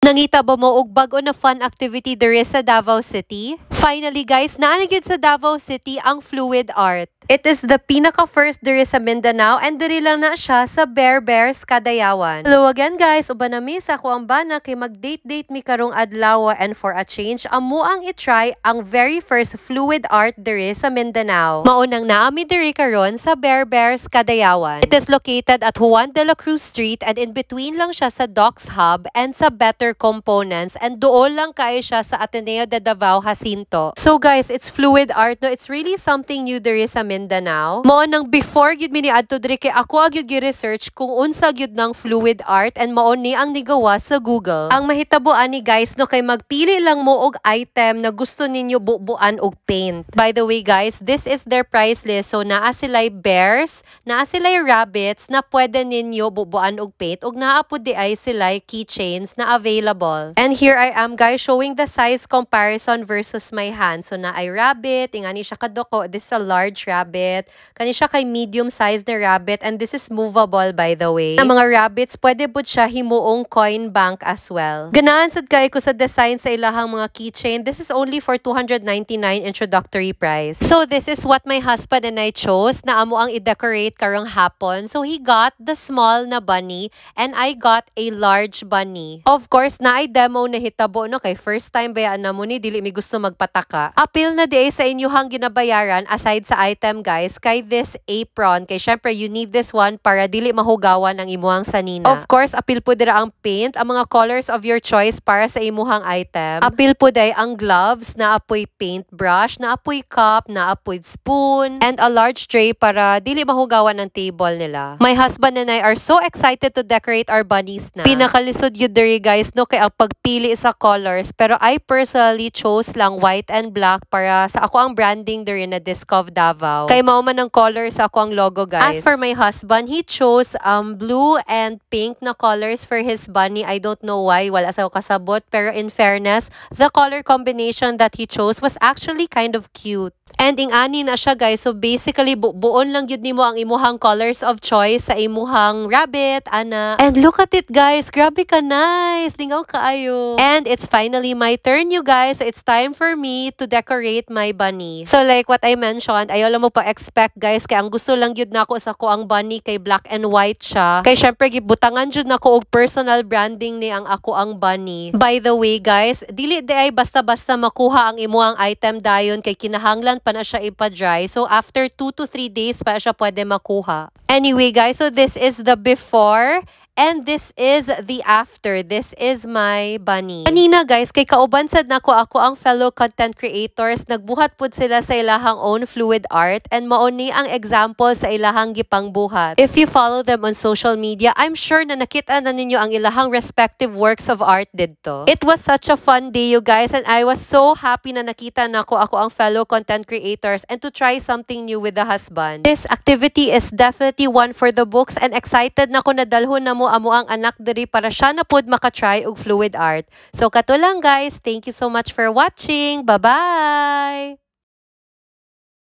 Nangita ba mo og bag-o na fun activity diri sa Davao City? Finally guys, naa na gyud sa Davao City ang fluid art. It is the pinaka-first diri sa Mindanao and diri lang na siya sa Bear Bears, Cadayawan. Hello again guys, uban na mi sa ako ang bana kay mag-date-date mi karong adlaw and for a change, amo ang i-try ang very first fluid art diri sa Mindanao. Maunang naami diri karon sa Bear Bears, Cadayawan. It is located at Juan de la Cruz Street and in between lang siya sa Docks Hub and sa Better Components and dool lang kayo siya sa Ateneo de Davao, Jacinto. So guys, it's fluid art no, it's really something new diri sa Mindanao. Mao nang before gyud mi niadto diri kay ako gyud gi-research kung unsa gyud ng fluid art and mao ni ang nigawa sa Google. Ang mahitabuan ni guys no kay magpili lang mo og item na gusto ninyo bubuan og paint. By the way guys, this is their price list. So naa sila'y bears, naa sila'y rabbits na pwede ninyo bubuan og paint ug naa pud di ay sila'y keychains na available. And here I am guys showing the size comparison versus my hand. So na ay rabbit, ingani siya kadoko. This is a large rabbit. Kani siya kay medium size na rabbit and this is movable by the way. Ang mga rabbits pwede pud siya himuong coin bank as well. Ganahan sad kay ko sa design sa ilahang mga keychain. This is only for 299 introductory price. So this is what my husband and I chose na amo ang i-decorate karong hapon. So he got the small na bunny and I got a large bunny. Of course, na ay demo na hitabo no kay first time bayaan na mo ni dili mi gusto magpataka. Apil na di ay sa inyuhang ginabayaran aside sa item guys kay this apron kay syempre you need this one para dili mahugawan ang imuhang sanina. Of course, apil po dira ang paint, ang mga colors of your choice para sa imuhang item. Apil po day ang gloves na apoy paint brush, na apoy cup, na apoy spoon, and a large tray para dili mahugawan ang table nila. My husband and I are so excited to decorate our bunnies na. Pinakalisod yun diri guys no kay ang pagpili sa colors pero I personally chose lang white and black para sa ako ang branding diri na Discov Davao. Kay mao man ang colors sa ako ang logo guys. As for my husband, he chose blue and pink na colors for his bunny. I don't know why, wala sa kasabot pero in fairness, the color combination that he chose was actually kind of cute. And ingani na siya guys. So basically buon lang yun nimo ang imuhang colors of choice sa imuhang rabbit, ana. And look at it guys. Grabe ka nice. Lingaw kaayo. And it's finally my turn you guys. So it's time for me to decorate my bunny. So like what I mentioned, ayaw lang mo pa expect guys. Kaya ang gusto lang yun nako sa ko ang bunny kay black and white siya. Kay syempre gibutangan jud nako og personal branding ni ang ako ang bunny. By the way guys, dili di ay basta-basta makuha ang imuhang item dayon kay kinahanglan pa na siya ipa-dry. So, after 2 to 3 days pa siya pwede makuha. Anyway, guys, so this is the before and this is the after. This is my bunny. Kanina guys, kay kauban sad nako ako ang fellow content creators, nagbuhat pud sila sa ilahang own fluid art and mao ni ang example sa ilahang gipang buhat. If you follow them on social media, I'm sure na nakita na ninyo ang ilahang respective works of art didto. It was such a fun day you guys and I was so happy na nakita nako ako ang fellow content creators and to try something new with the husband. This activity is definitely one for the books and excited nako na dalhon na mo amo ang anak diri para siya na pud makatry og fluid art. So kato lang guys, thank you so much for watching. Bye-bye!